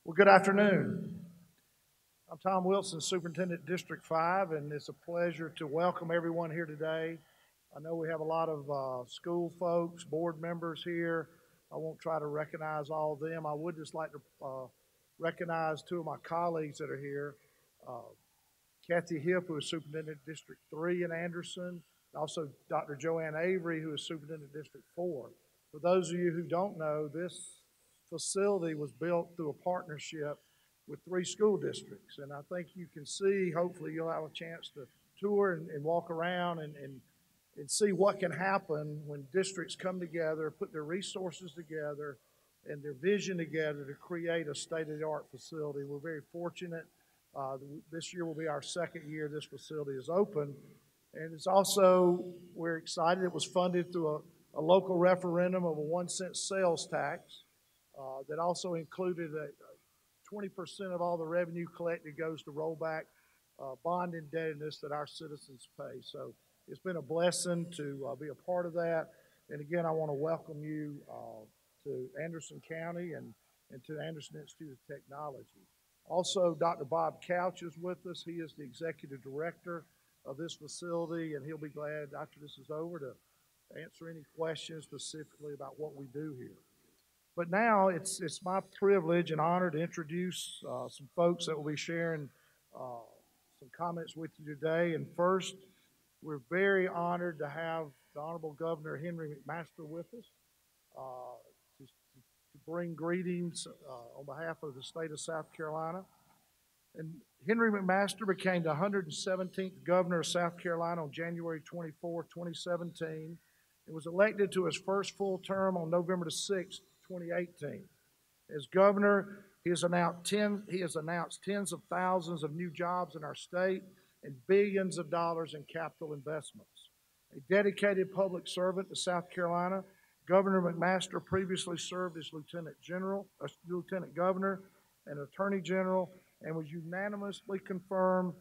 Well, good afternoon. I'm Tom Wilson, Superintendent District 5, and it's a pleasure to welcome everyone here today. I know we have a lot of school folks, board members here. I won't try to recognize all of them. I would just like to recognize two of my colleagues that are here. Uh, Kathy Hipp, who is Superintendent District 3 in Anderson, and also Dr. Joanne Avery, who is Superintendent District 4. For those of you who don't know, this facility was built through a partnership with 3 school districts. And I think you can see, hopefully you'll have a chance to tour and walk around and see what can happen when districts come together, put their resources together, and their vision together to create a state-of-the-art facility. We're very fortunate. This year will be our second year this facility is open. And it's also, we're excited, it was funded through a local referendum of a 1-cent sales tax that also included 20% of all the revenue collected goes to roll back bond indebtedness that our citizens pay. So it's been a blessing to be a part of that. And again, I want to welcome you to Anderson County and to the Anderson Institute of Technology. Also, Dr. Bob Couch is with us. He is the executive director of this facility, and he'll be glad after this is over to answer any questions specifically about what we do here. But now it's my privilege and honor to introduce some folks that will be sharing some comments with you today. And first, we're very honored to have the Honorable Governor Henry McMaster with us to bring greetings on behalf of the state of South Carolina. And Henry McMaster became the 117th governor of South Carolina on January 24, 2017, and was elected to his first full term on November the 6th, 2018. As governor, he has announced tens of thousands of new jobs in our state and billions of dollars in capital investments. A dedicated public servant to South Carolina, Governor McMaster previously served as lieutenant governor and attorney general, and was unanimously confirmed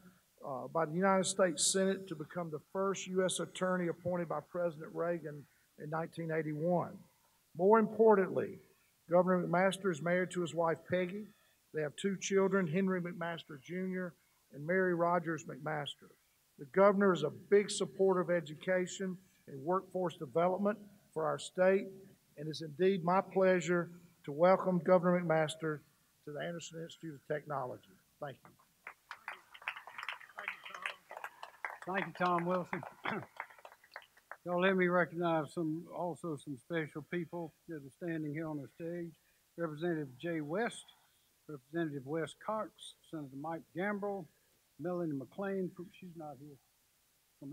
by the United States Senate to become the first U.S. attorney appointed by President Reagan in 1981. More importantly, Governor McMaster is married to his wife Peggy. They have 2 children, Henry McMaster Jr. and Mary Rogers McMaster. The governor is a big supporter of education and workforce development for our state, and it's indeed my pleasure to welcome Governor McMaster to the Anderson Institute of Technology. Thank you. Thank you, Tom Wilson. Y'all let me recognize some special people that are standing here on the stage. Representative Jay West, Representative Wes Cox, Senator Mike Gambrill, Melanie McLean, she's not here, from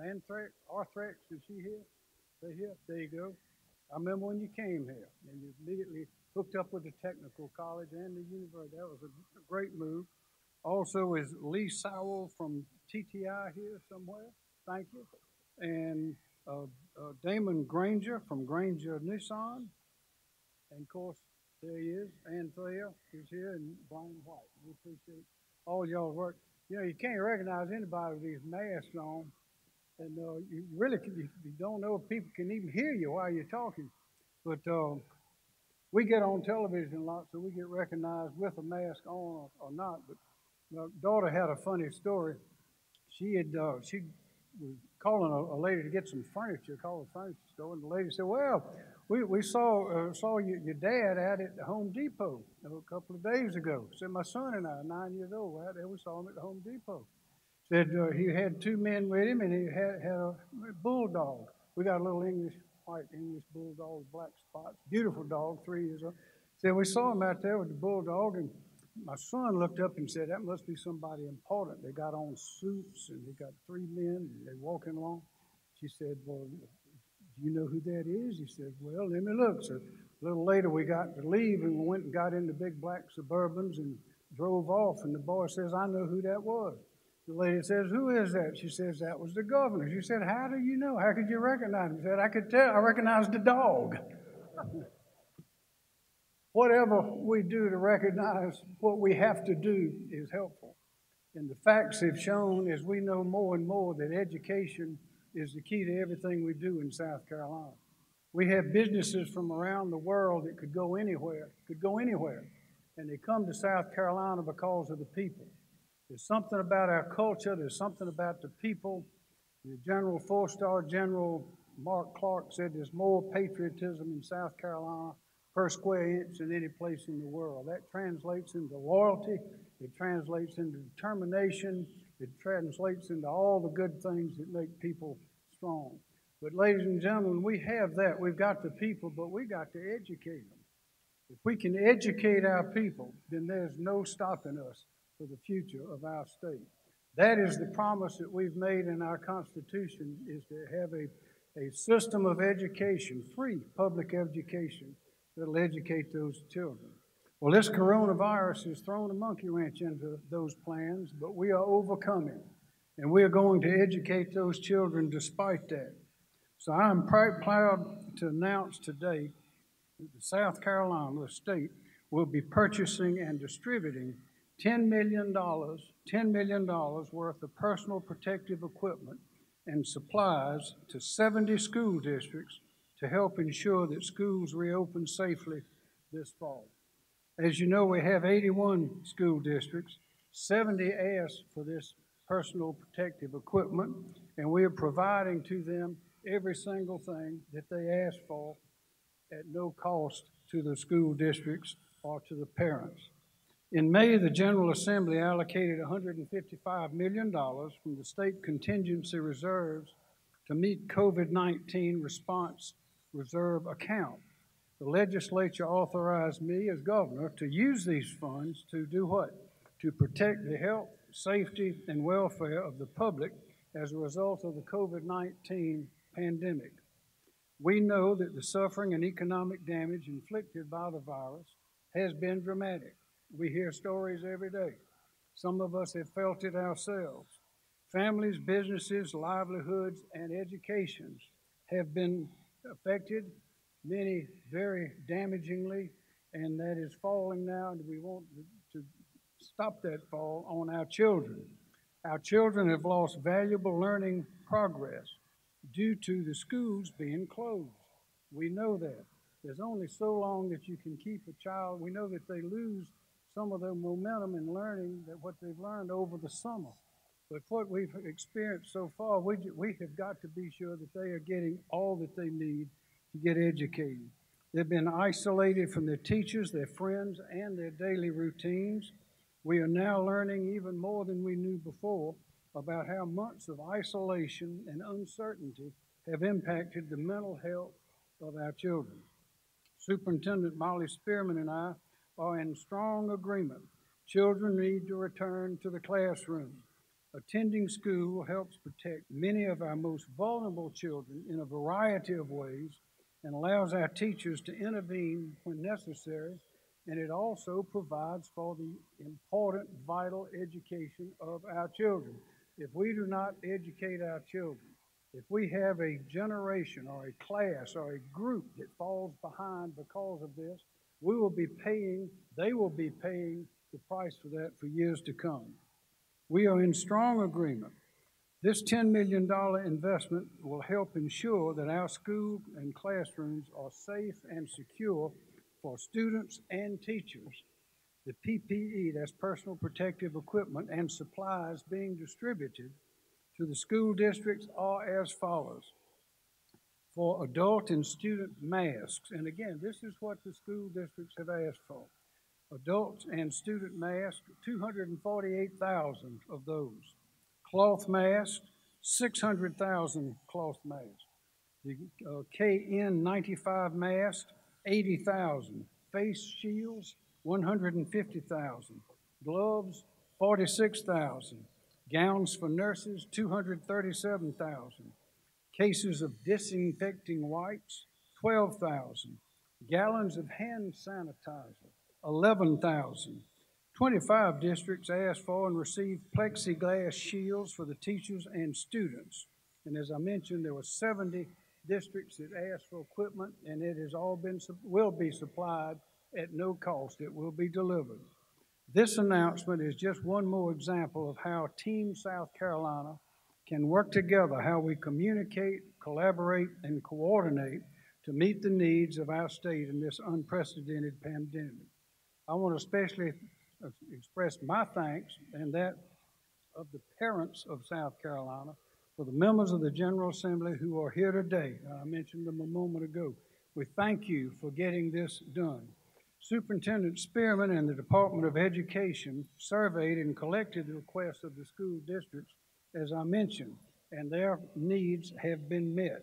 Arthrex, is she here? They here? There you go. I remember when you came here and you immediately hooked up with the technical college and the university. That was a great move. Also is Lee Sowell from TTI here somewhere. Thank you. And Damon Granger from Granger Nissan. And of course, there he is. Anthea is here, and Brian White. We appreciate all y'all's work. You know, you can't recognize anybody with these masks on. And you really you don't know if people can even hear you while you're talking. But we get on television a lot, so we get recognized with a mask on or not. But my daughter had a funny story. She was calling a lady to get some furniture, called the furniture store, and the lady said, "Well, we saw your dad out at the Home Depot a couple of days ago." Said, "My son and I, 9 years old, out there, we saw him at the Home Depot." Said he had 2 men with him, and he had a bulldog. We got a little white English bulldog, black spots, beautiful dog, 3 years old. Said we saw him out there with the bulldog, and my son looked up and said, "That must be somebody important. They got on suits, and they got 3 men, and they're walking along." She said, "Well, do you know who that is?" He said, "Well, let me look." So a little later, we got to leave, and we went and got in the big black Suburbans and drove off, and the boy says, "I know who that was." The lady says, "Who is that?" She says, "That was the governor." She said, "How do you know? How could you recognize him?" He said, "I could tell. I recognized the dog." Whatever we do to recognize what we have to do is helpful. And the facts have shown, as we know more and more, that education is the key to everything we do in South Carolina. We have businesses from around the world that could go anywhere, and they come to South Carolina because of the people. There's something about our culture, there's something about the people. The General, four-star General Mark Clark said there's more patriotism in South Carolina per square inch than any place in the world. That translates into loyalty, it translates into determination, it translates into all the good things that make people strong. But ladies and gentlemen, we have that. We've got the people, but we got to educate them. If we can educate our people, then there's no stopping us for the future of our state. That is the promise that we've made in our Constitution, is to have a system of education, free public education, that'll educate those children. Well, this coronavirus has thrown a monkey wrench into those plans, but we are overcoming, and we are going to educate those children despite that. So I'm proud to announce today that the South Carolina, the state, will be purchasing and distributing $10 million worth of personal protective equipment and supplies to 70 school districts to help ensure that schools reopen safely this fall. As you know, we have 81 school districts. 70 asked for this personal protective equipment, and we are providing to them every single thing that they asked for at no cost to the school districts or to the parents. In May, the General Assembly allocated $155 million from the state contingency reserves to meet COVID-19 response reserve account. The legislature authorized me as governor to use these funds to do what? To protect the health, safety, and welfare of the public as a result of the COVID-19 pandemic. We know that the suffering and economic damage inflicted by the virus has been dramatic. We hear stories every day. Some of us have felt it ourselves. Families, businesses, livelihoods, and educations have been affected, many very damagingly, and that is falling now, and we want to stop that fall on our children. Our children have lost valuable learning progress due to the schools being closed. We know that. There's only so long that you can keep a child. We know that they lose some of their momentum in learning that what they've learned over the summer. But what we've experienced so far, we have got to be sure that they are getting all that they need to get educated. They've been isolated from their teachers, their friends, and their daily routines. We are now learning even more than we knew before about how months of isolation and uncertainty have impacted the mental health of our children. Superintendent Molly Spearman and I are in strong agreement. Children need to return to the classroom. Attending school helps protect many of our most vulnerable children in a variety of ways and allows our teachers to intervene when necessary, and it also provides for the important, vital education of our children. If we do not educate our children, if we have a generation or a class or a group that falls behind because of this, they will be paying the price for that for years to come. We are in strong agreement. This $10 million investment will help ensure that our school and classrooms are safe and secure for students and teachers. The PPE, that's personal protective equipment, and supplies being distributed to the school districts are as follows. For adult and student masks, and again, this is what the school districts have asked for. Adults and student masks, 248,000 of those. Cloth masks, 600,000 cloth masks. The KN95 mask, 80,000. Face shields, 150,000. Gloves, 46,000. Gowns for nurses, 237,000. Cases of disinfecting wipes, 12,000. Gallons of hand sanitizer, 11,000. 25 districts asked for and received plexiglass shields for the teachers and students. And as I mentioned, there were 70 districts that asked for equipment, and it has all will be supplied at no cost. It will be delivered. This announcement is just one more example of how Team South Carolina can work together, how we communicate, collaborate, and coordinate to meet the needs of our state in this unprecedented pandemic. I want to especially express my thanks and that of the parents of South Carolina for the members of the General Assembly who are here today. I mentioned them a moment ago. We thank you for getting this done. Superintendent Spearman and the Department of Education surveyed and collected the requests of the school districts, as I mentioned, and their needs have been met.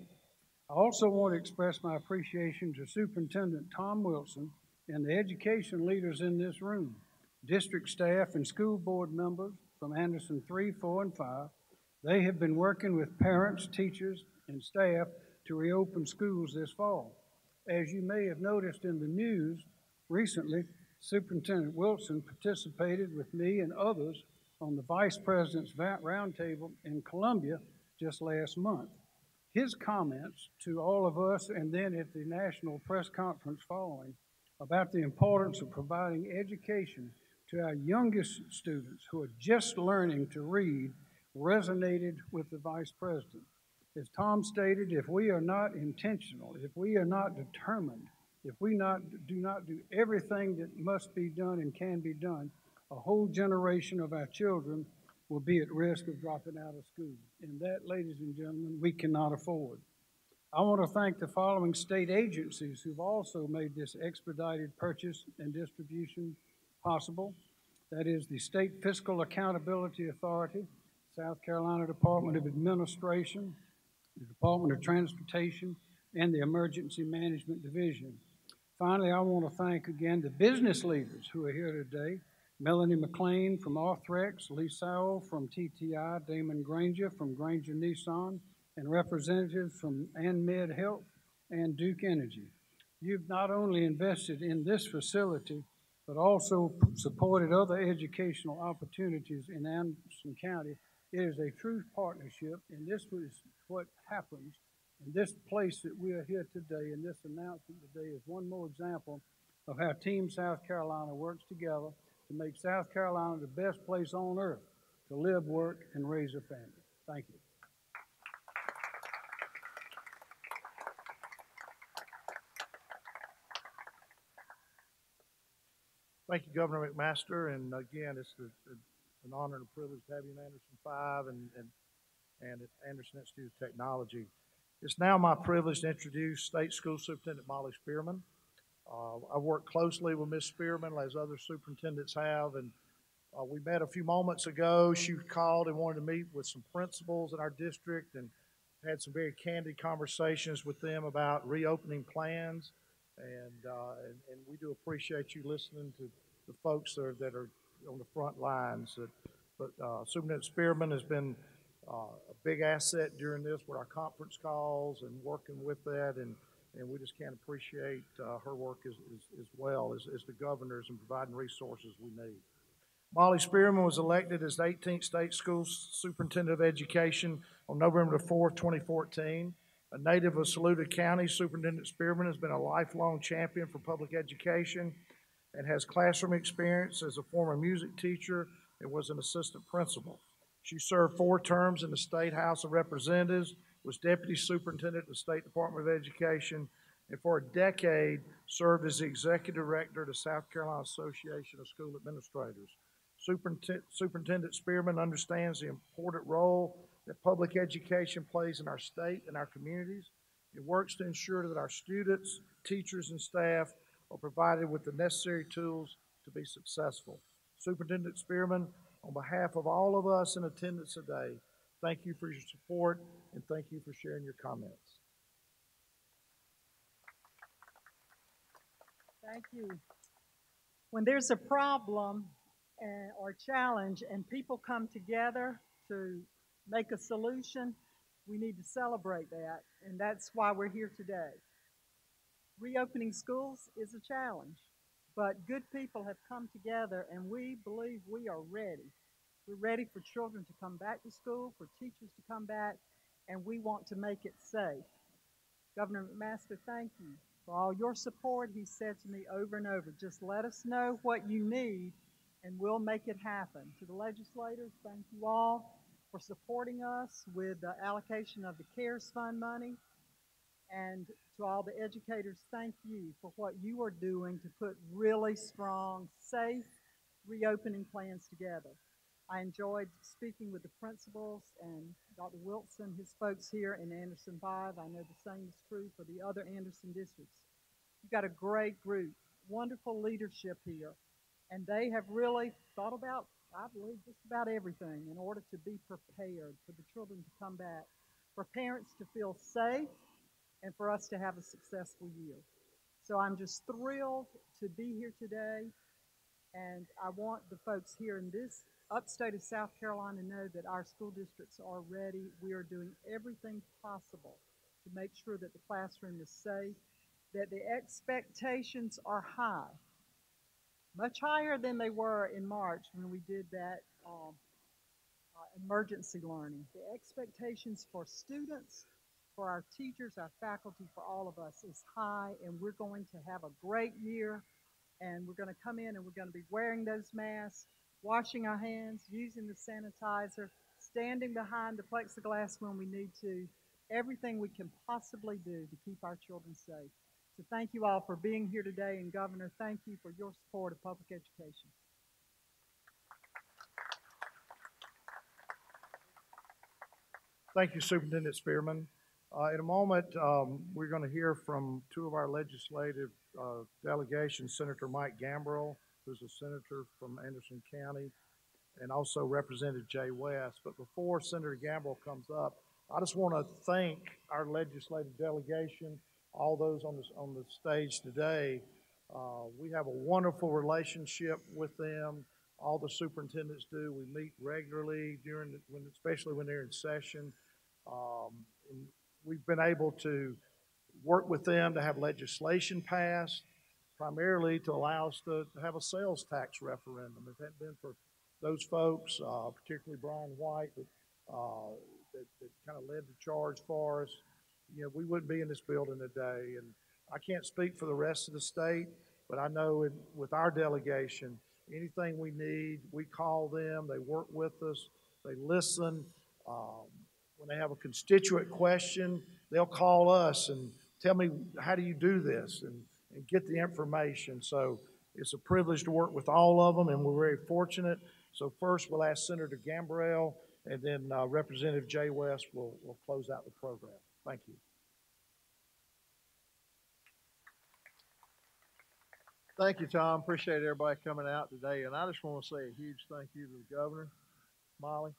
I also want to express my appreciation to Superintendent Tom Wilson and the education leaders in this room, district staff and school board members from Anderson 3, 4, and 5. They have been working with parents, teachers, and staff to reopen schools this fall. As you may have noticed in the news recently, Superintendent Wilson participated with me and others on the Vice President's Roundtable in Columbia just last month. His comments to all of us and then at the national press conference following about the importance of providing education to our youngest students who are just learning to read resonated with the Vice President. As Tom stated, if we are not intentional, if we are not determined, if we do not do everything that must be done and can be done, a whole generation of our children will be at risk of dropping out of school. And that, ladies and gentlemen, we cannot afford. I want to thank the following state agencies who've also made this expedited purchase and distribution possible. That is the State Fiscal Accountability Authority, South Carolina Department of Administration, the Department of Transportation, and the Emergency Management Division. Finally, I want to thank again the business leaders who are here today. Melanie McLean from Arthrex, Lee Sowell from TTI, Damon Granger from Granger Nissan, and representatives from AnMed Health and Duke Energy. You've not only invested in this facility, but also supported other educational opportunities in Anderson County. It is a true partnership, and this is what happens. And this place that we are here today, and this announcement today, is one more example of how Team South Carolina works together to make South Carolina the best place on earth to live, work, and raise a family. Thank you. Thank you, Governor McMaster, and again, it's an honor and a privilege to have you in Anderson 5 and at Anderson Institute of Technology. It's now my privilege to introduce State School Superintendent Molly Spearman. I've worked closely with Ms. Spearman, as other superintendents have, and we met a few moments ago. She called and wanted to meet with some principals in our district and had some very candid conversations with them about reopening plans. And we do appreciate you listening to the folks that are on the front lines. But Superintendent Spearman has been a big asset during this with our conference calls and working with that, and we just can't appreciate her work as well as the governors in providing resources we need. Molly Spearman was elected as the 18th State School Superintendent of Education on November the 4th, 2014. A native of Saluda County, Superintendent Spearman has been a lifelong champion for public education and has classroom experience as a former music teacher and was an assistant principal. She served 4 terms in the State House of Representatives, was Deputy Superintendent of the State Department of Education, and for a decade served as the Executive Director of the South Carolina Association of School Administrators. Superintendent Spearman understands the important role that public education plays in our state and our communities. It works to ensure that our students, teachers, and staff are provided with the necessary tools to be successful. Superintendent Spearman, on behalf of all of us in attendance today, thank you for your support and thank you for sharing your comments. Thank you. When there's a problem or challenge and people come together to make a solution, we need to celebrate that, and that's why we're here today. Reopening schools is a challenge, but good people have come together and we believe we are ready. We're ready for children to come back to school, for teachers to come back, and we want to make it safe. Governor McMaster, thank you for all your support. He said to me over and over, just let us know what you need and we'll make it happen. To the legislators, thank you all for supporting us with the allocation of the CARES Fund money. And to all the educators, thank you for what you are doing to put really strong, safe reopening plans together. I enjoyed speaking with the principals and Dr. Wilson, his folks here in Anderson 5. I know the same is true for the other Anderson districts. You've got a great group, wonderful leadership here, and they have really thought about, I believe, just about everything in order to be prepared for the children to come back, for parents to feel safe, and for us to have a successful year. So I'm just thrilled to be here today, and I want the folks here in this upstate of South Carolina to know that our school districts are ready. We are doing everything possible to make sure that the classroom is safe, that the expectations are high, much higher than they were in March when we did that emergency learning. The expectations for students, for our teachers, our faculty, for all of us is high, and we're going to have a great year, and we're going to come in and we're going to be wearing those masks, washing our hands, using the sanitizer, standing behind the plexiglass when we need to, everything we can possibly do to keep our children safe. So thank you all for being here today, and Governor, thank you for your support of public education. Thank you, Superintendent Spearman. In a moment, we're going to hear from two of our legislative delegations, Senator Mike Gambrill, who's a senator from Anderson County, and also Representative Jay West. But before Senator Gambrill comes up, I just want to thank our legislative delegation, all those on the stage today. We have a wonderful relationship with them. All the superintendents do. We meet regularly especially when they're in session. And we've been able to work with them to have legislation passed, primarily to allow us to have a sales tax referendum. If it hadn't been for those folks, particularly Brian White, that kind of led the charge for us, we wouldn't be in this building today. And I can't speak for the rest of the state, but I know with our delegation, anything we need, we call them, they work with us, they listen. When they have a constituent question, they'll call us and tell me, how do you do this? And get the information. So it's a privilege to work with all of them, and we're very fortunate. So first, we'll ask Senator Gambrill, and then Representative Jay West will close out the program. Thank you. Thank you, Tom. Appreciate everybody coming out today. And I just want to say a huge thank you to the governor, Molly.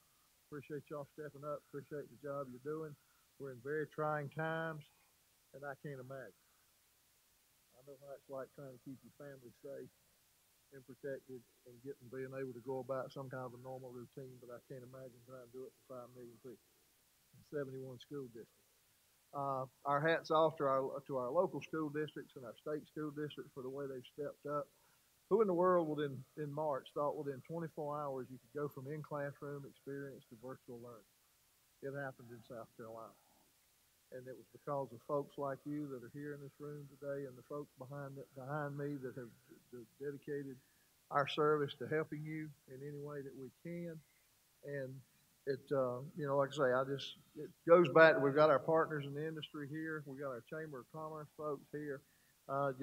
Appreciate y'all stepping up. Appreciate the job you're doing. We're in very trying times, and I can't imagine. I know what it's like trying to keep your family safe and protected and being able to go about some kind of a normal routine, but I can't imagine trying to do it for 5 million people in 71 school districts. Our hats off to our local school districts and our state school districts for the way they've stepped up. Who in the world would in March thought within 24 hours you could go from in-classroom experience to virtual learning? It happened in South Carolina. And it was because of folks like you that are here in this room today and the folks behind me that have dedicated our service to helping you in any way that we can. And it, like I say, it goes back, we've got our partners in the industry here. We've got our Chamber of Commerce folks here.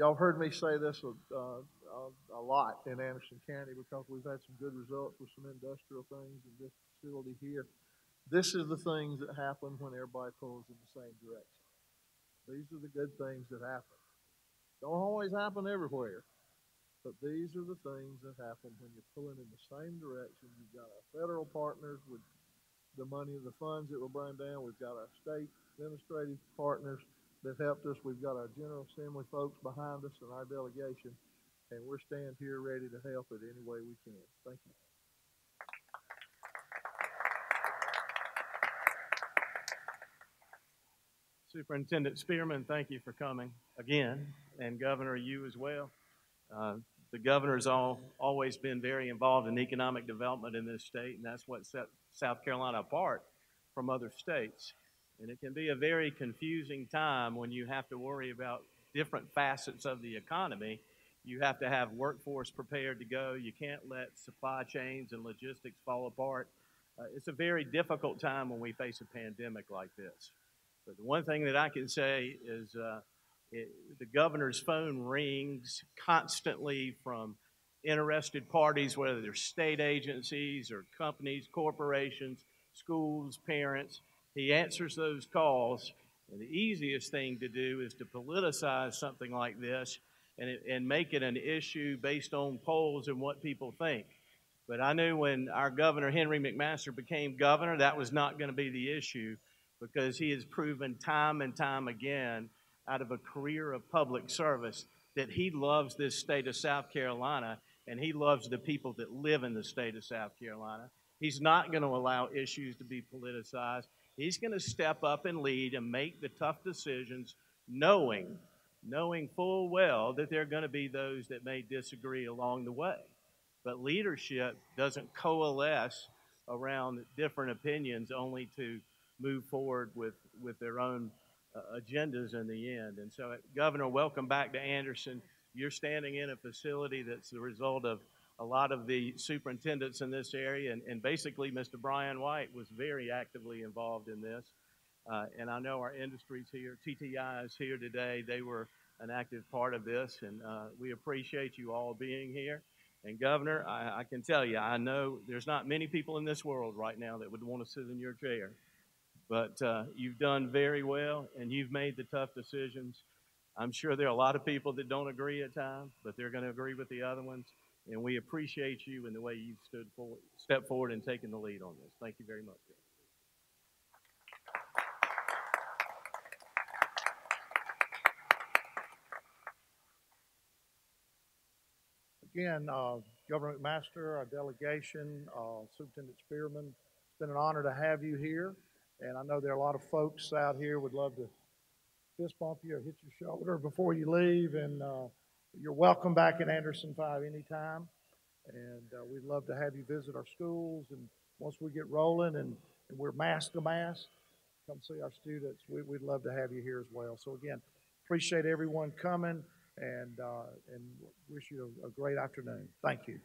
Y'all heard me say this a lot in Anderson County because we've had some good results with some industrial things in this facility here. This is the things that happen when everybody pulls in the same direction. These are the good things that happen. Don't always happen everywhere, but these are the things that happen when you're pulling in the same direction. You've got our federal partners with the money of the funds that will bring down. We've got our state administrative partners that helped us. We've got our General Assembly folks behind us and our delegation, and we're standing here ready to help it any way we can. Thank you. Superintendent Spearman, thank you for coming again, and Governor, you as well. The governor's always been very involved in economic development in this state, and that's what set South Carolina apart from other states. And it can be a very confusing time when you have to worry about different facets of the economy. You have to have workforce prepared to go. You can't let supply chains and logistics fall apart. It's a very difficult time when we face a pandemic like this. But the one thing that I can say is the governor's phone rings constantly from interested parties, whether they're state agencies or companies, corporations, schools, parents. He answers those calls, and the easiest thing to do is to politicize something like this and make it an issue based on polls and what people think. But I knew when our governor, Henry McMaster, became governor, that was not going to be the issue because he has proven time and time again out of a career of public service that he loves this state of South Carolina and he loves the people that live in the state of South Carolina. He's not going to allow issues to be politicized. He's going to step up and lead and make the tough decisions knowing full well that there are going to be those that may disagree along the way. But leadership doesn't coalesce around different opinions only to move forward with their own agendas in the end. And so, Governor, welcome back to Anderson. You're standing in a facility that's the result of a lot of the superintendents in this area, and basically Mr. Brian White was very actively involved in this. And I know our industries here, TTI is here today. They were an active part of this, and we appreciate you all being here. And Governor, I can tell you, I know there's not many people in this world right now that would want to sit in your chair. But you've done very well, and you've made the tough decisions. I'm sure there are a lot of people that don't agree at times, but they're going to agree with the other ones. And we appreciate you and the way you've stepped forward and taken the lead on this. Thank you very much. Again, Governor McMaster, our delegation, Superintendent Spearman, it's been an honor to have you here. And I know there are a lot of folks out here would love to fist bump you or hit your shoulder before you leave. And you're welcome back in Anderson 5 anytime. And we'd love to have you visit our schools. And once we get rolling and we're mask to mask, come see our students. We'd love to have you here as well. So again, appreciate everyone coming and wish you a great afternoon. Thank you.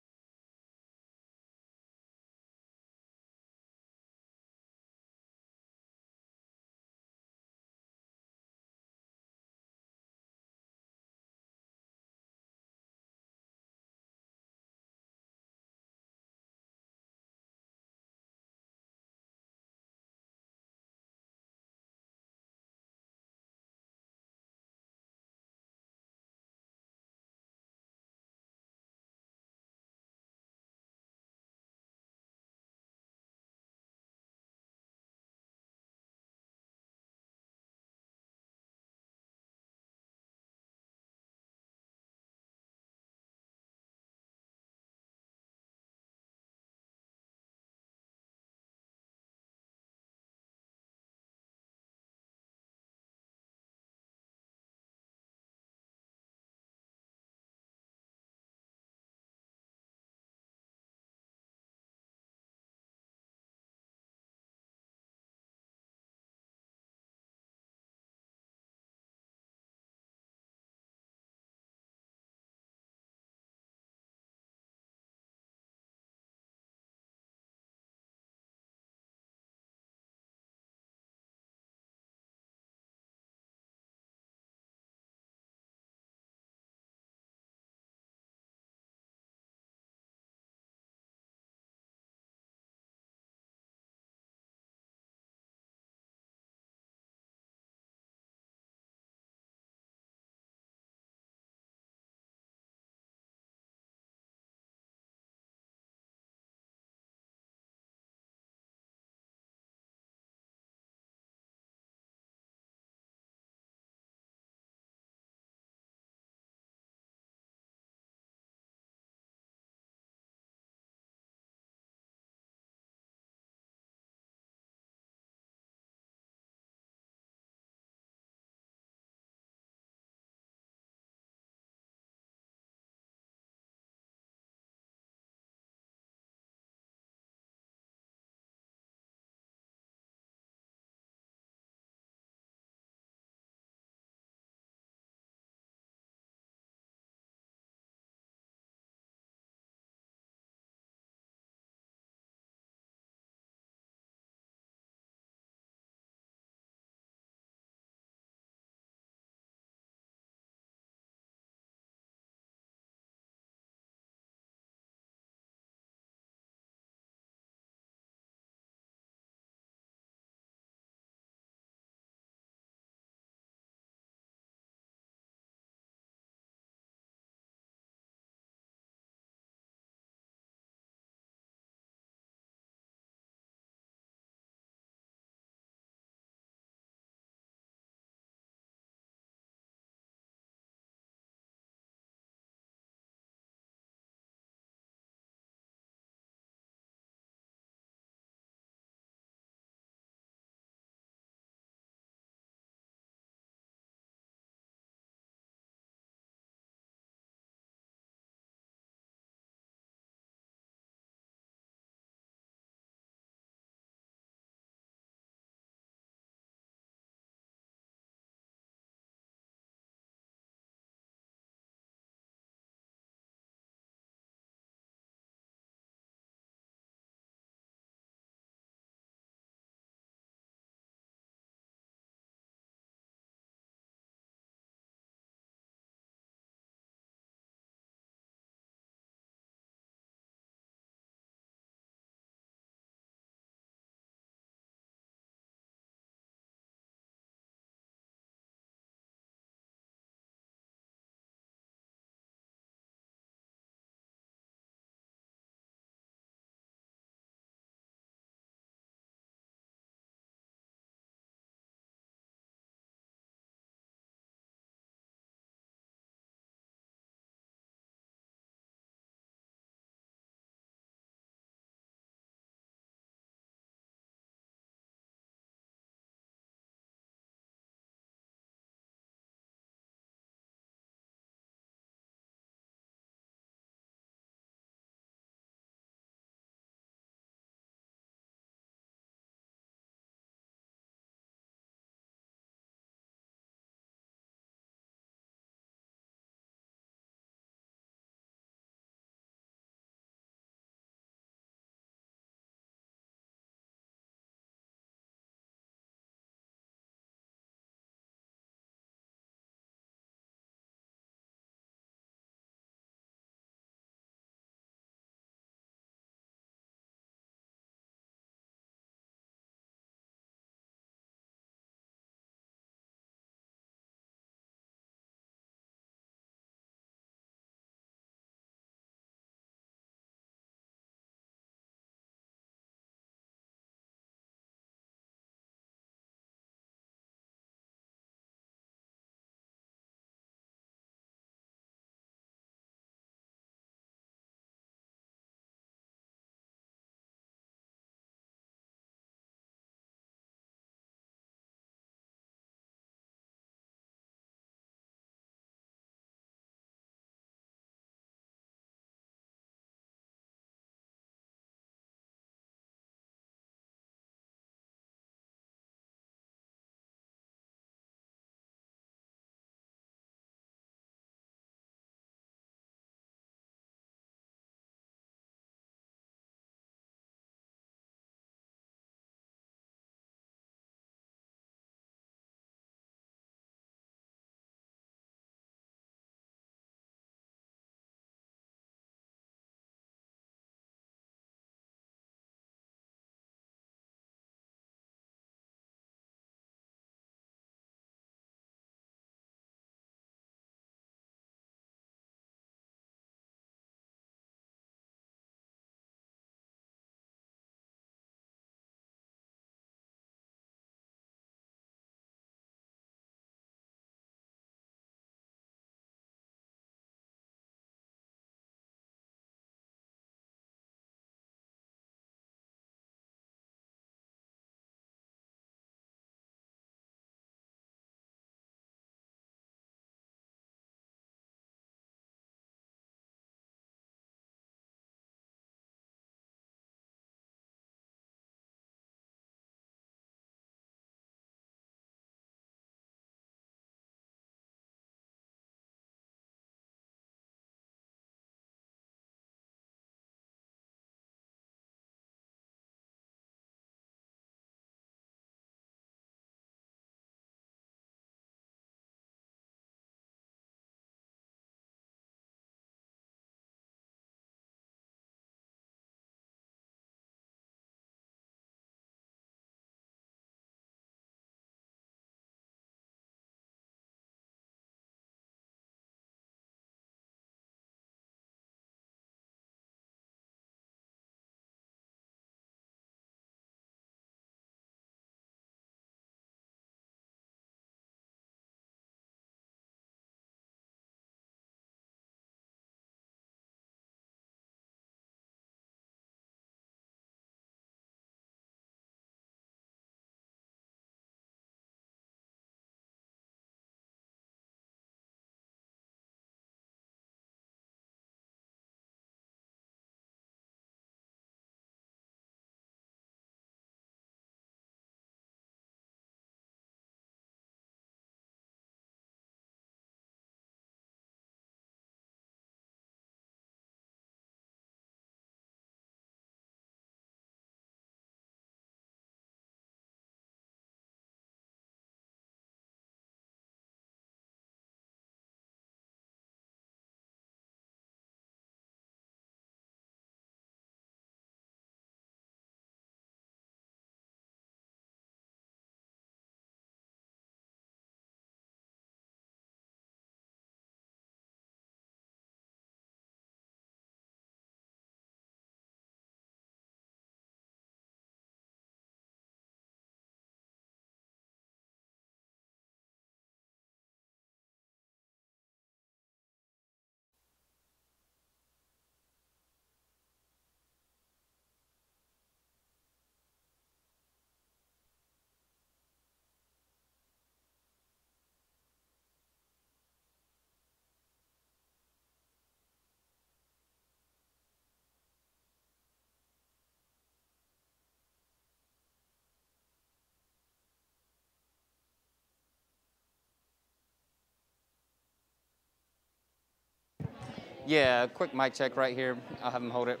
Yeah, a quick mic check right here. I'll have him hold it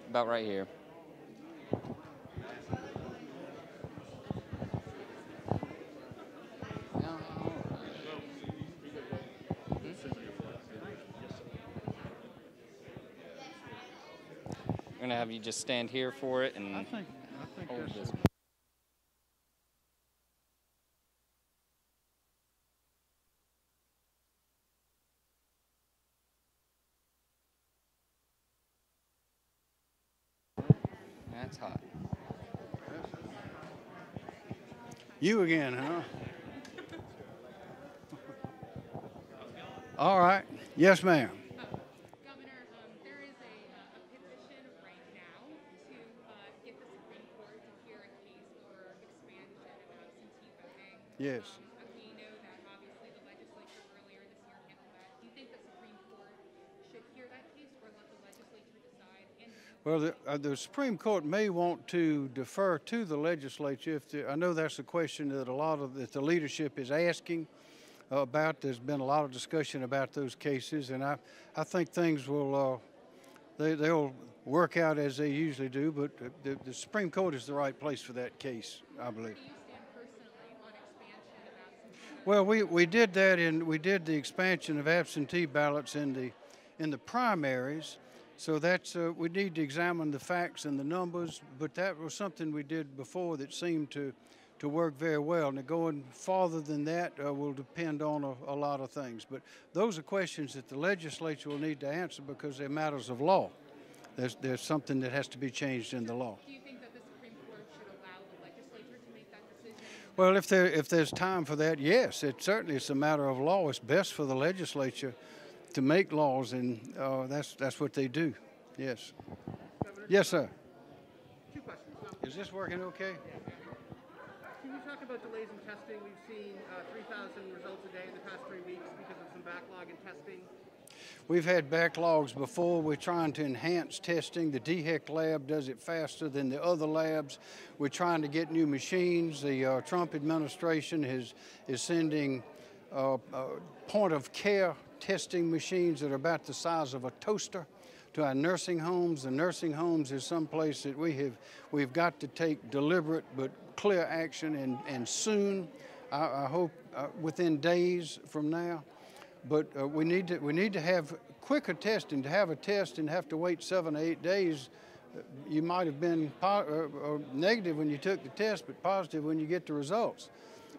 about right here. I'm gonna have you just stand here for it and I think hold that's this. That's hot. you again, huh? All right. Yes, ma'am. Governor, there is a petition right now to get the Supreme Court to hear a case for expansion of absentee voting. Yes. We know that obviously the legislature earlier this year handled that. Do you think the Supreme Court should hear that case or let the legislature decide? And Well, the Supreme Court may want to defer to the legislature. I know that's a question that that the leadership is asking about. There's been a lot of discussion about those cases, and I think things will they'll work out as they usually do. But the Supreme Court is the right place for that case, I believe. do you stand personally on expansion of absentee voting? Well, we did that we did the expansion of absentee ballots in the primaries. So that's we need to examine the facts and the numbers, but that was something we did before that seemed to work very well. Now going farther than that will depend on a lot of things. But those are questions that the legislature will need to answer because they're matters of law. There's something that has to be changed in the law. Do you think that the Supreme Court should allow the legislature to make that decision? Well, if there's time for that, yes, it's a matter of law. It's best for the legislature to make laws, and that's what they do. Yes. Governor, Yes, sir. two questions. Is this working okay? Can you talk about delays in testing? We've seen 3,000 results a day in the past 3 weeks because of some backlog in testing. We've had backlogs before. We're trying to enhance testing. The DHEC lab does it faster than the other labs. We're trying to get new machines. The Trump administration is sending point of care testing machines that are about the size of a toaster to our nursing homes. The nursing homes is someplace that we've got to take deliberate but clear action and soon. I hope within days from now. But we need to have quicker testing. To have a test and have to wait 7 or 8 days, you might have been negative when you took the test, but positive when you get the results.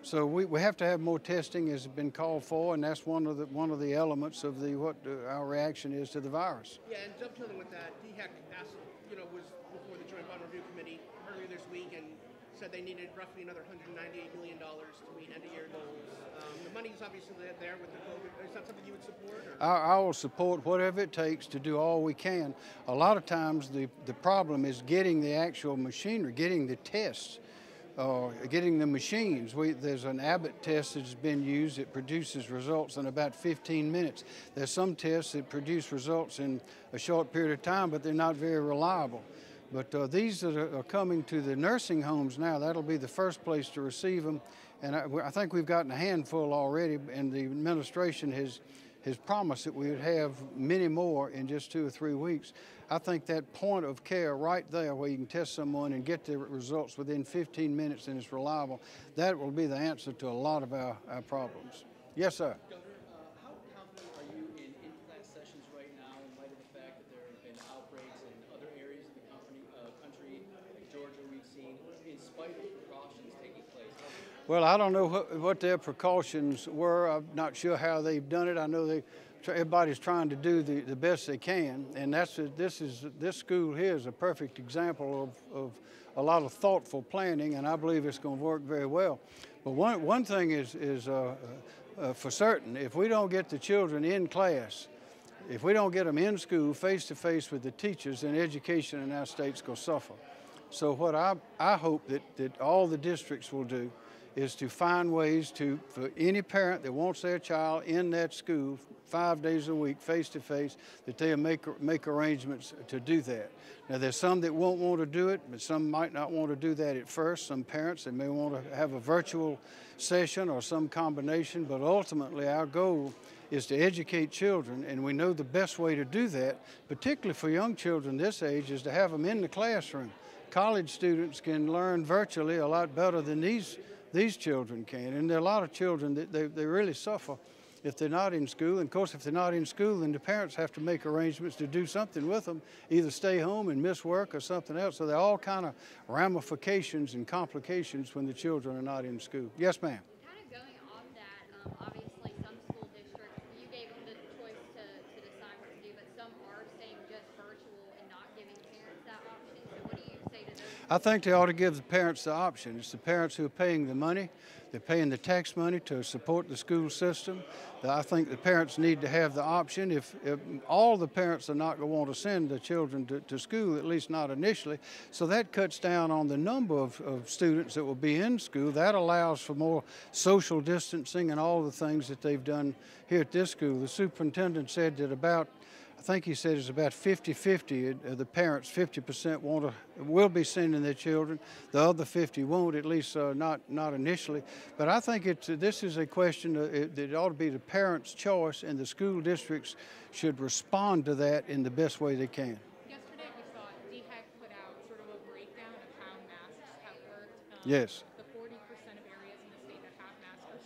So we have to have more testing as has been called for, and that's one of the elements of what our reaction is to the virus. Yeah, and dovetailing with that, DHEC asked, was before the Joint Bond Review Committee earlier this week and said they needed roughly another $198 million to meet end-of-year goals. The money's obviously there with the COVID. Is that something you would support? Or? I will support whatever it takes to do all we can. A lot of times the problem is getting the actual machinery, getting the tests, getting the machines. There's an Abbott test that's been used that produces results in about 15 minutes. There's some tests that produce results in a short period of time, but they're not very reliable. But these that are coming to the nursing homes now, that'll be the first place to receive them. And I think we've gotten a handful already, and the administration has promised that we would have many more in just 2 or 3 weeks. I think that point of care right there where you can test someone and get the results within 15 minutes and it's reliable, that will be the answer to a lot of our problems. Yes, sir. Governor, how confident are you in in-class sessions right now in light of the fact that there have been outbreaks in other areas of the country, like Georgia we've seen, in spite of precautions taking place? Well, I don't know what their precautions were. I'm not sure how they've done it. I know everybody's trying to do the best they can, and this school here is a perfect example of a lot of thoughtful planning, and I believe it's going to work very well. But one thing is for certain: if we don't get the children in class, if we don't get them in school face to face with the teachers, then education in our state's going to suffer. So what I hope that all the districts will do is to find ways for any parent that wants their child in that school 5 days a week, face-to-face, that they'll make arrangements to do that. Now, there's some that won't want to do it, but some might not want to do that at first. Some parents, they may want to have a virtual session or some combination, but ultimately our goal is to educate children, and we know the best way to do that, particularly for young children this age, is to have them in the classroom. College students can learn virtually a lot better than these children can, and there are a lot of children that they really suffer if they're not in school. And of course, if they're not in school, then the parents have to make arrangements to do something with them, either stay home and miss work or something else. So there are all kind of ramifications and complications when the children are not in school. Yes, ma'am. Kind of going off that, obviously some school districts, you gave them the choice to decide what to do, but some are saying just virtual and not giving parents that option. So what do you say to those? I think they ought to give the parents the option. It's the parents who are paying the money. They're paying the tax money to support the school system. I think the parents need to have the option. If all the parents are not going to want to send the children to school, at least not initially, so that cuts down on the number of students that will be in school. That allows for more social distancing and all the things that they've done here at this school. The superintendent said that I think he said it's about 50-50. The parents, 50% will be sending their children. The other 50 won't, at least not initially. But I think this is a question that it ought to be the parents' choice, and the school districts should respond to that in the best way they can. Yesterday we saw DHEC put out sort of a breakdown of how masks have worked. Yes. The 40% of areas in the state that have masks are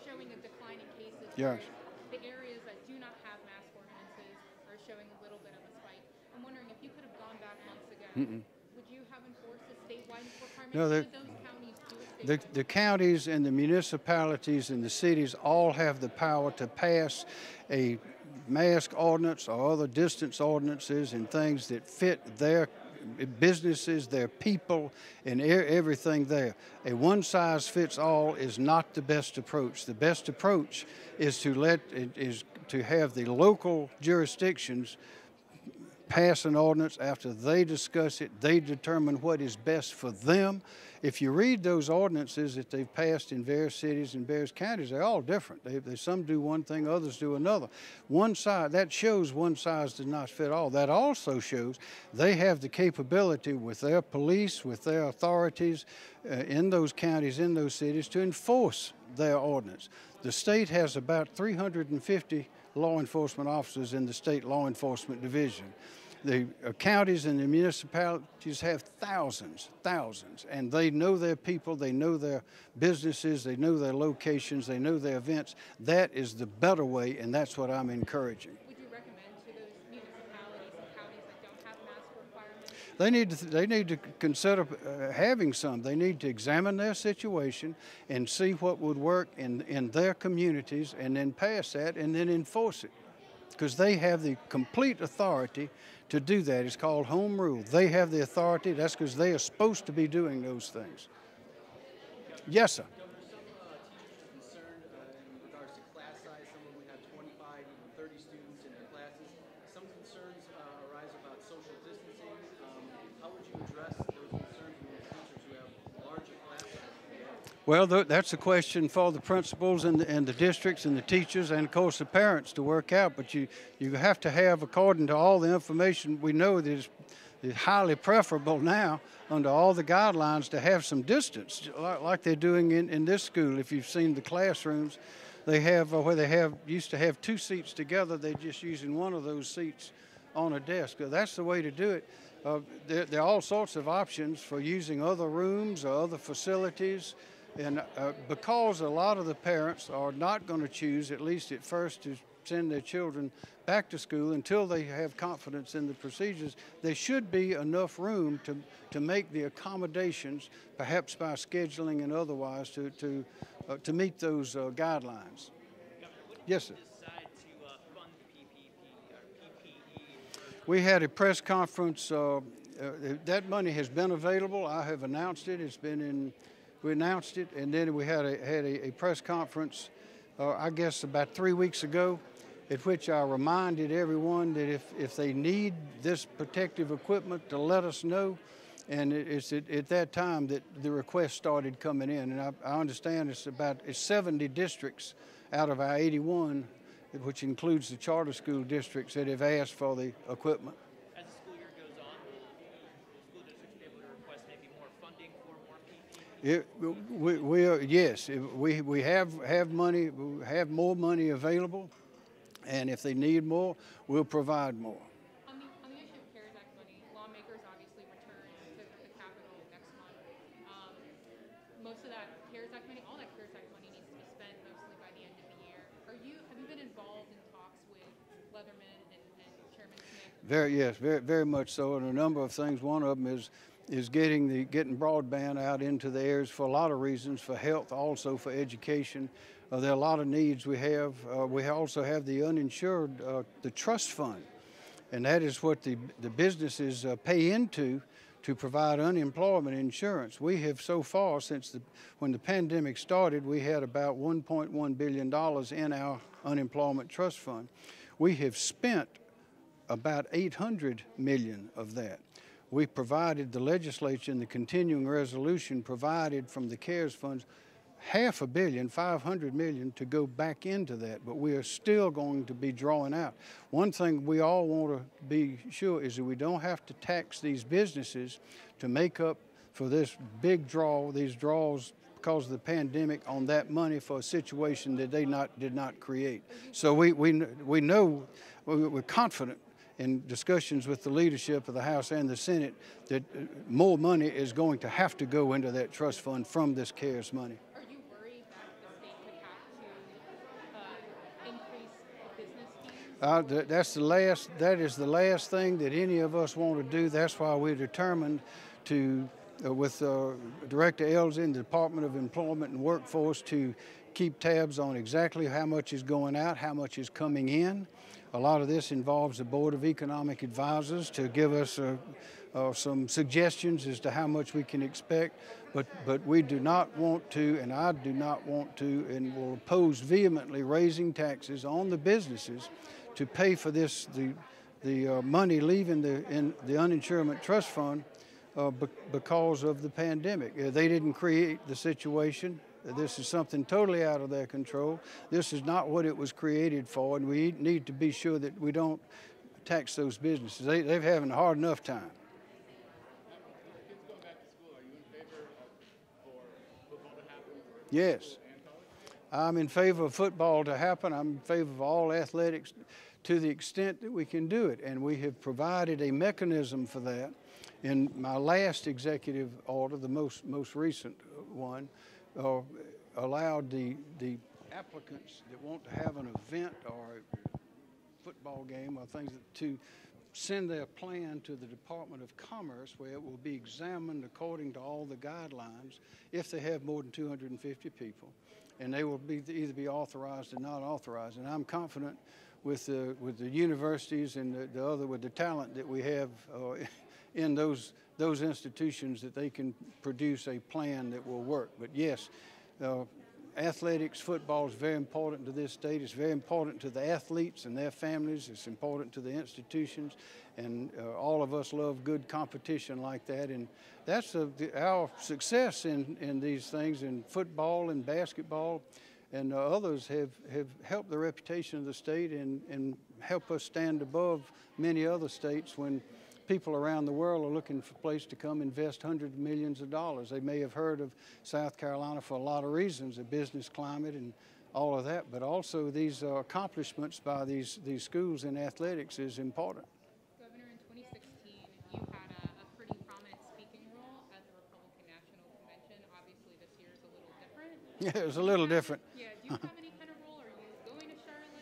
showing a decline in cases. Yes. The areas that do not have mask ordinances are showing a little bit of a spike. I'm wondering if you could have gone back months ago, would you have enforced a statewide requirement? No, Did those counties do a statewide? the counties and the municipalities and the cities all have the power to pass a mask ordinance or other distance ordinances and things that fit their businesses, their people, and everything there. A one-size-fits-all is not the best approach. The best approach is to have the local jurisdictions pass an ordinance. After they discuss it, they determine what is best for them. If you read those ordinances that they've passed in various cities and various counties, they're all different. Some do one thing, others do another. That shows one size does not fit all. That also shows they have the capability with their police, with their authorities in those counties, in those cities, to enforce their ordinance. The state has about 350 law enforcement officers in the state law enforcement division. The counties and the municipalities have thousands, and they know their people, they know their businesses, they know their locations, they know their events. That is the better way, and that's what I'm encouraging. Would you recommend to those municipalities and counties that don't have mask requirements? They need to consider having some. They need to examine their situation and see what would work in their communities, and then pass that and then enforce it, because they have the complete authority to do that. It's called home rule. They have the authority. That's because they are supposed to be doing those things. Yes, sir. Governor, some teachers are concerned in regards to class size. Some of them have 25, even 30 students in their classes. Some concerns arise about social distancing. How would you address those concerns with teachers who have larger class sizes? Well, that's a question for the principals and the districts and the teachers and, of course, the parents to work out. But you have to have, according to all the information we know, that is highly preferable now under all the guidelines to have some distance, like they're doing in this school. If you've seen the classrooms, they have where they used to have two seats together. They're just using one of those seats on a desk. That's the way to do it. There are all sorts of options for using other rooms or other facilities. And because a lot of the parents are not going to choose, at least at first, to send their children back to school until they have confidence in the procedures, there should be enough room to make the accommodations, perhaps by scheduling and otherwise, to meet those guidelines. Yes, sir. Decide to fund the PPE? We had a press conference. That money has been available. I have announced it. We announced it, and then we had a press conference, I guess about 3 weeks ago, at which I reminded everyone that if they need this protective equipment, to let us know. And it's at that time that the requests started coming in. And I understand it's 70 districts out of our 81, which includes the charter school districts, that have asked for the equipment. As the school year goes on, will school districts be able to request maybe more funding for more PPE? Yes, we have money, we have more money available, and if they need more, we'll provide more. On the issue of CARES Act money, lawmakers obviously return to the Capitol next month. Most of that CARES Act money, all that CARES Act money needs to be spent mostly by the end of the year. Have you been involved in talks with Leatherman and Chairman Smith? Very much so, and a number of things. One of them is getting broadband out into the areas for a lot of reasons, for health, also for education. There are a lot of needs we have. We also have the uninsured, the trust fund, and that is what the businesses pay into to provide unemployment insurance. We have so far, when the pandemic started, we had about $1.1 billion in our unemployment trust fund. We have spent about $800 million of that. We provided, the legislature in the continuing resolution provided from the CARES funds $500 million to go back into that, but we are still going to be drawing out. One thing we all want to be sure is that we don't have to tax these businesses to make up for this big draw, these draws because of the pandemic on that money for a situation that they did not create. So we know, we're confident in discussions with the leadership of the House and the Senate that more money is going to have to go into that trust fund from this CARES money. Are you worried that the state could have to increase business fees? That is the last thing that any of us want to do. That's why we're determined to, with Director Elsie in the Department of Employment and Workforce, to keep tabs on exactly how much is going out, how much is coming in. A lot of this involves the Board of Economic Advisors to give us some suggestions as to how much we can expect, but we do not want to, and I do not want to, and will oppose vehemently raising taxes on the businesses to pay for this, the money leaving in the uninsurance trust fund because of the pandemic. They didn't create the situation. This is something totally out of their control. This is not what it was created for, and we need to be sure that we don't tax those businesses. They're having a hard enough time. Yes. I'm in favor of football to happen. I'm in favor of all athletics to the extent that we can do it, and we have provided a mechanism for that. In my last executive order, the most recent one, allowed the applicants that want to have an event or a football game or things to send their plan to the Department of Commerce, where it will be examined according to all the guidelines if they have more than 250 people, and they will either be authorized or not authorized. And I'm confident with the universities and with the talent that we have in those institutions, that they can produce a plan that will work. But yes, athletics, football is very important to this state. It's very important to the athletes and their families. It's important to the institutions, and all of us love good competition like that. And that's our success in these things, in football and basketball, and others have helped the reputation of the state and help us stand above many other states when people around the world are looking for a place to come invest hundreds of millions of dollars. They may have heard of South Carolina for a lot of reasons, the business climate and all of that, but also these accomplishments by these schools in athletics is important. Governor, in 2016, you had a pretty prominent speaking role at the Republican National Convention. Obviously, this year is a little different. Yeah, it's a little different. Yeah, do you have any kind of role? Are you going to Charlotte for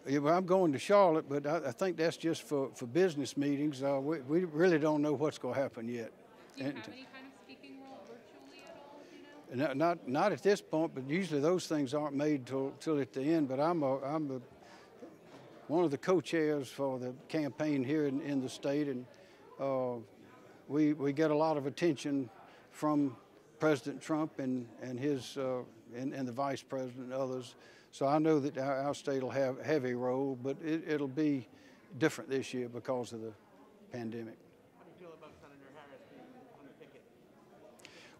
it? Yeah, well, I'm going to Charlotte, but I think that's just for business meetings. We really don't know what's going to happen yet. Do you have any kind of speaking role virtually at all, do you know? Not at this point, but usually those things aren't made till at the end. But I'm one of the co-chairs for the campaign here in the state, and we get a lot of attention from President Trump and his and the Vice President and others. So I know that our state will have a role, but it'll be different this year because of the pandemic. How do you feel about Senator Harris being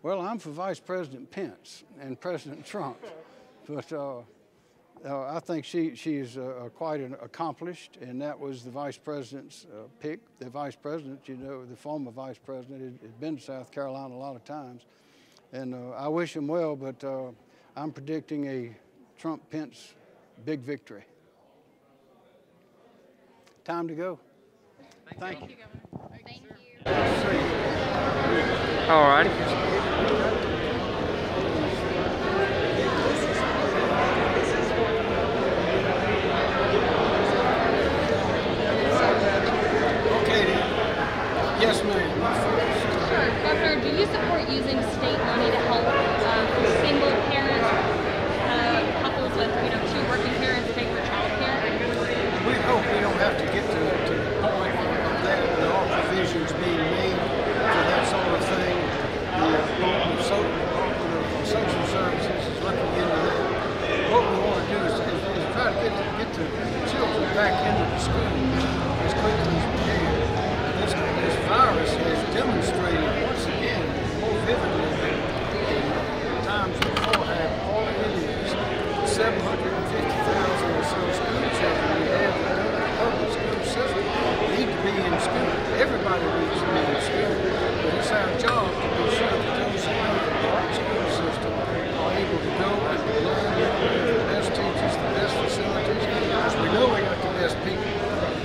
Well, I'm for Vice President Pence and President Trump, but I think she's quite accomplished, and that was the Vice President's pick. The Vice President, you know, the former Vice President, had been to South Carolina a lot of times, and I wish him well, but I'm predicting a Trump-Pence big victory. Time to go. Thank you. Thank you. All right. Yes, ma'am. Sure. Governor, do you support using state money to help single parent couples with, two working parents pay for child care? We hope we don't have to get to the point of that, with all provisions being made for that sort of thing. The Department of Social Services is looking into that. What we want to do is try to get the children back into the schools as quickly as we can. This virus has demonstrated once again more vividly than times before all it is. 750,000 or so school children we have that go to the public school system need to be in school. Everybody needs to be in school, but it's our job to be sure that those who are in the public school system are able to go and learn with the best teachers, the best facilities, because we know we got the best people.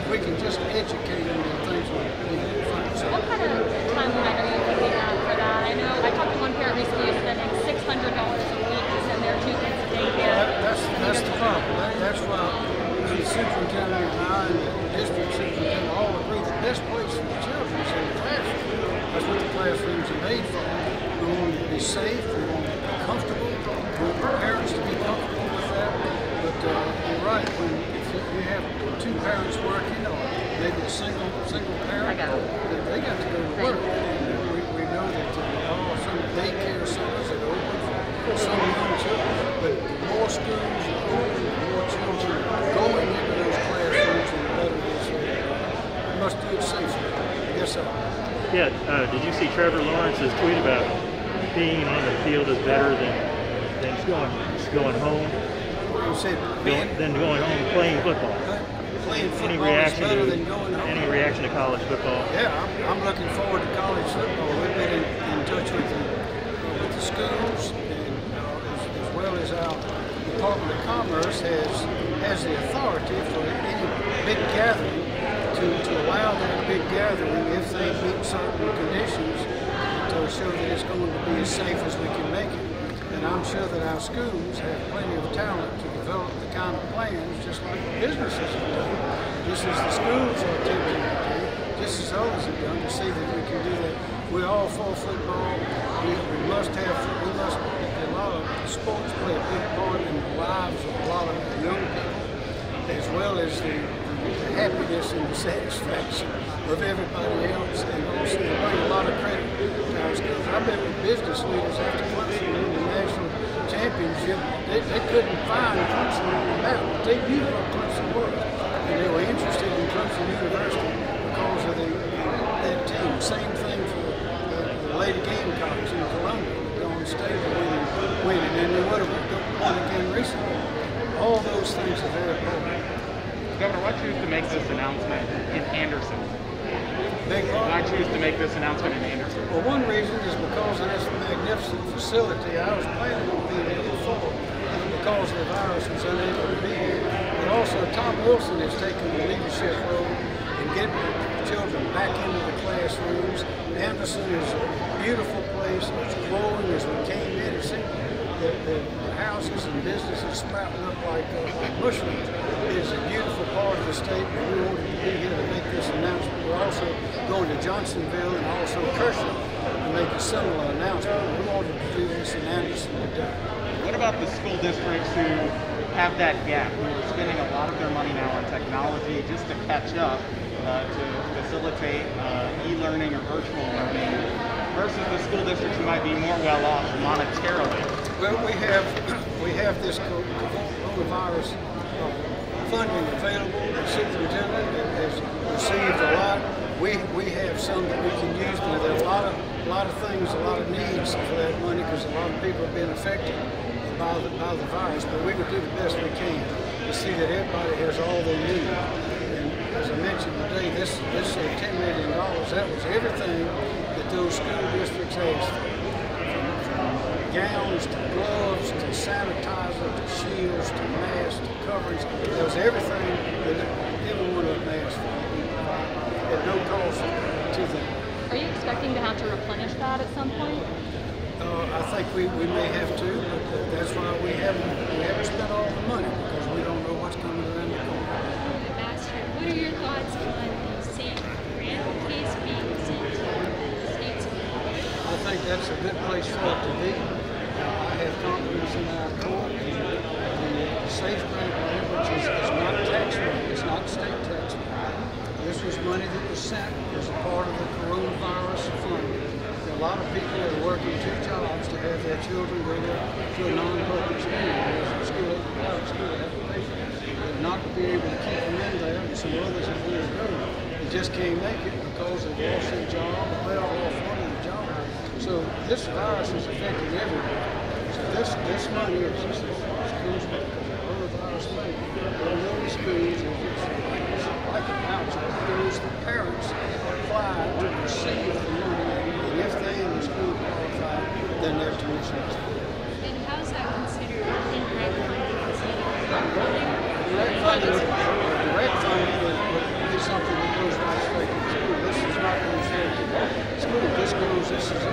We can just educate them in things we need to find. What kind of timeline are you looking at for that? I know I talked to one parent recently who's spending $600 a week to send their 2 kids to daycare. That's the problem. That's why the superintendent and I and the district superintendent all agree the best place for the children is in the classroom. That's what the classrooms are made for. We want them to be safe. We want them to be comfortable. We want the parents to be comfortable with that. But you're right. If you have 2 parents working, or maybe a single parent, they got to go to work. And we know that there are some daycare centers that are open for some young children, but the more schools are open, the more children going into those classrooms, and the better it is. We must do it safely. Yes, sir. Yeah, did you see Trevor Lawrence's tweet about being on the field is better than going home? You said than going home playing football. Playing football is better than going home. Any reaction to college football? Yeah, I'm looking forward to college football. We've been in touch with the schools, and as well as our Department of Commerce has the authority for any big gathering to allow that big gathering if they meet certain conditions to show that it's going to be as safe as we can make it. And I'm sure that our schools have plenty of talent to develop the kind of plans just like businesses have done. Just as the schools are attempting to do, just as others have done, to see that we can do that. We're all for football. We must have, a lot of sports play a big part in the lives of a lot of young people, as well as the happiness and the satisfaction of everybody else, and also they bring a lot of credit to our schools. I bet with business leaders after Clemson in the national championship, they couldn't find Clemson on the map, but they knew what Clemson was, and they were interested in Clemson University because of that team. Same thing for the Lady Gamecocks in Columbia, going state winning, and they would have won again recently. All those things are very important. Governor, why choose to make this announcement in Anderson? Why choose to make this announcement in Anderson? Well, one reason is because of this magnificent facility. I was planning on being here before, and because the virus was unable to be here. But also, Tom Wilson has taken the leadership role in getting the children back into the classrooms. Anderson is a beautiful place. It's growing as we came in. It seemed the houses and businesses sprouting up like mushrooms. It is a beautiful part of the state, and we wanted to be here to make this announcement. We're also going to Johnsonville and also Kershaw to make a similar announcement. We wanted to do this in Anderson today. What about the school districts who have that gap, who are spending a lot of their money now on technology just to catch up to facilitate e-learning or virtual learning, versus the school districts who might be more well off monetarily? Well, we have this coronavirus funding available. The superintendent has received a lot. We have some that we can use, but there are a lot of things, a lot of needs for that money because a lot of people have been affected by the virus. But we would do the best we can to see that everybody has all they need. And as I mentioned today, this $10 million, that was everything that those school districts asked for. From gowns to gloves to sanitizer to shields to masks to coverings. That was everything that every one of them asked for. At no cost to them. Are you expecting to have to replenish that at some point? I think we may have to, but that's why we haven't spent all the money because we don't know what's coming around the corner. Master, what are your thoughts on the St. Randall case being sent to the states? I think that's a good place for it to be. I have confidence in our court. The safe grant money, which is not tax money, it's not state tax money. This was money that was sent as a part of the coronavirus fund. There are a lot of people that are working 2 jobs to have their children go to a non-public school. There's a school at the private school that have to pay for it. But not to be able to keep them in there, and some others have wanted to go. They just can't make it because they've lost their job or they are off one of the job. So this virus is affecting everybody. So this money is just schools coronavirus money. They know the schools like a voucher. Those the parents apply to receive the money, and if they in the school qualify, then their tuition is paid. And how is that considered indirect funding? Direct funding would be something that goes right straight to the school. This is not going straight to the school. This is up to the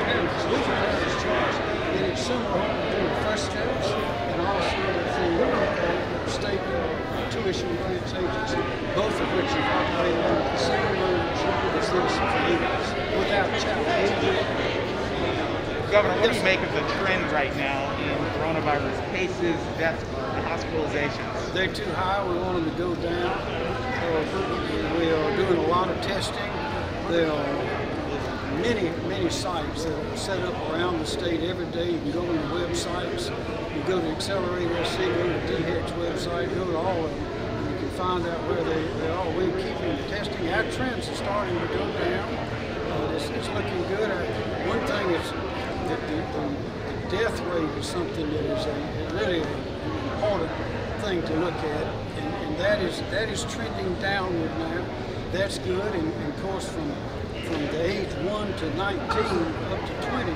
parents. These are parents' choice. And it's similar to the first steps and also the state tuition grants agency, both of which have operated under the same rules as this for years, without challenge. Governor, what do you make of the trend right now in coronavirus cases, deaths, and hospitalizations? They're too high. We want them to go down. We are doing a lot of testing. There are many sites that are set up around the state every day. You can go on the websites. You go to Accelerator SC, go to DHEC's website, go to all of them. And you can find out where they are. We're keeping testing. Our trends are starting to go down. It's looking good. One thing is that the death rate is something that is a really important thing to look at, and that is trending downward now. That's good, and of course from the age 1 to 19 up to 20,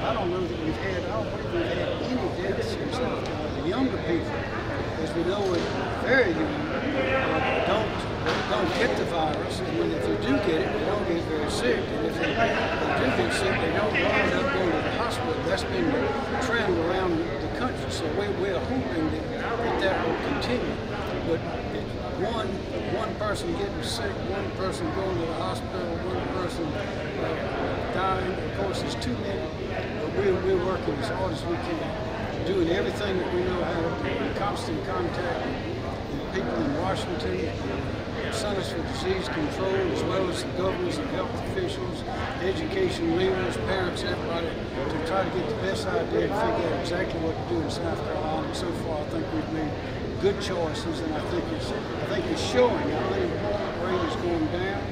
I don't believe we've had any deaths in South Carolina. The younger people, as we know, are very young, don't get the virus, and if they do get it, they don't get very sick, and if they do get sick, they don't end up going to the hospital. That's been the trend around the country, so we're hoping that will continue. But one person getting sick, one person going to the hospital, one person dying, of course, it's too many. But we're working as hard as we can, doing everything that we know how to do, in constant contact with people in Washington, Centers for Disease Control, as well as the governors and health officials, education leaders, parents, everybody, to try to get the best idea and figure out exactly what to do in South Carolina. And so far, I think we've made good choices, and I think it's showing. Our unemployment rate is going down,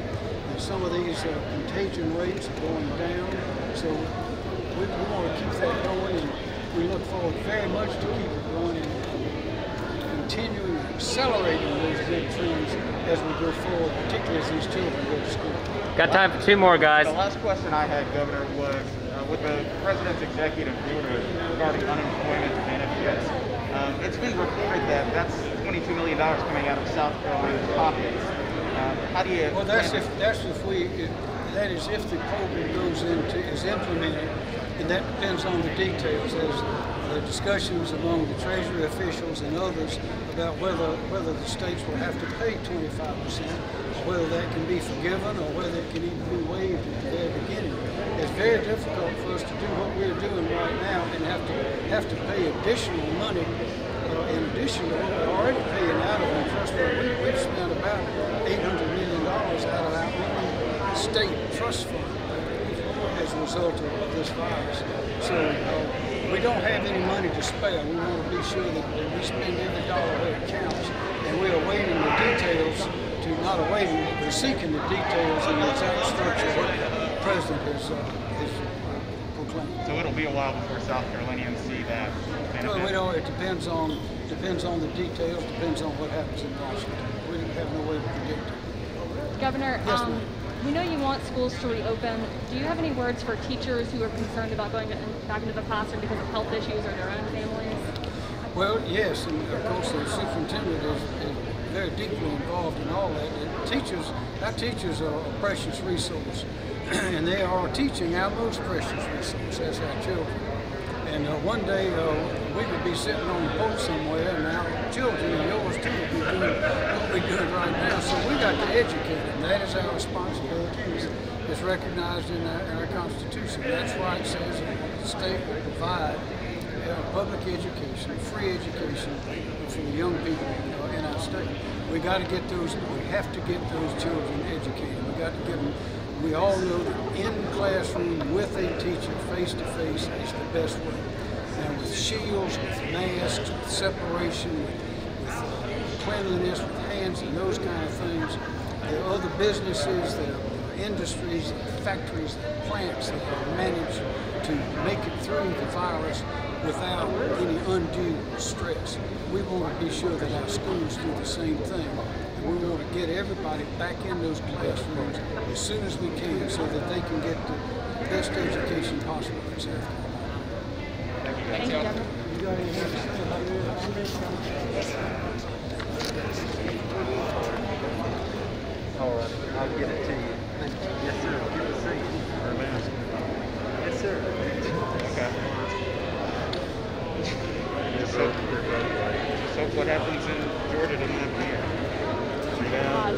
and some of these contagion rates are going down. So we want to keep that going, and we look forward very much to keep it going and continuing accelerating those good trends as we go forward, particularly as these children go to school. Got time for 2 more, guys. The last question I had, Governor, was with the President's executive order regarding unemployment benefits. It's been reported that that's $22 million coming out of South Carolina's pockets. How do you? Well, that is if the program is implemented, and that depends on the details. There's the discussions among the Treasury officials and others about whether the states will have to pay 25%, whether that can be forgiven or whether it can even be waived at the very beginning. It's very difficult for us to do what we're doing right now and have to pay additional money in addition to what we're already paying out of the trust fund. We've spent about $800 million out of our own state trust fund as a result of this virus. So we don't have any money to spare. We want to be sure that we spend every dollar where it counts. and we're awaiting the details not awaiting, but we're seeking the details and the exact structure what the president has proclaimed. So it'll be a while before South Carolinians see that benefit? Well, we don't, it depends on the details, depends on what happens in Washington. We have no way to predict it. Governor, yes, we know you want schools to reopen. Do you have any words for teachers who are concerned about going back into the classroom because of health issues or their own families? Well, yes, and of course the superintendent is very deeply involved in all that. Our teachers are a precious resource, and they are teaching our most precious resource, that's our children. And one day we could be sitting on the boat somewhere, and our children and yours too would be doing what we're doing right now. So we got to educate them. That is our responsibility. It's recognized in our Constitution. That's why it says the state will provide public education, free education for the young people in our state. We got to get those. We have to get those children educated. We got to get them. We all know that in the classroom with a teacher, face to face, is the best way. And with shields, with masks, with separation, with cleanliness, with hands, and those kind of things. There are other businesses, there are industries, there are factories, there are plants that have managed to make it through the virus without any undue stress. We want to be sure that our schools do the same thing. And we want to get everybody back in those classrooms as soon as we can so that they can get the best education possible in South Carolina. Thank you, Governor. All right, I'll get it to you. Thank you. Yes, sir. Good to see you. Yes, sir. Okay. So what happens in Georgia doesn't happen here? Rebound.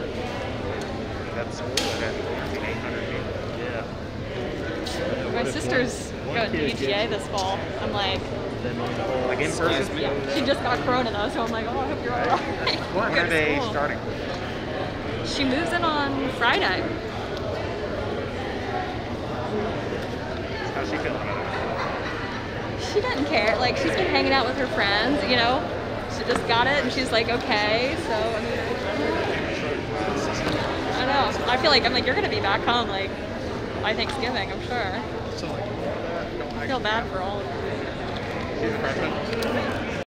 That's school that had 800 people. Yeah. My sister's going to UGA this fall. I'm like in person? Yeah. She just got corona though, so I'm like, oh, I hope you're all right. When are they starting? She moves in on Friday. How's she feeling about it? She doesn't care. Like, she's been hanging out with her friends, you know. She just got it, and she's like, okay. So, I mean, I don't know. I feel like, I'm like, you're going to be back home, like, by Thanksgiving, I'm sure. I feel bad for all of you. She's a freshman?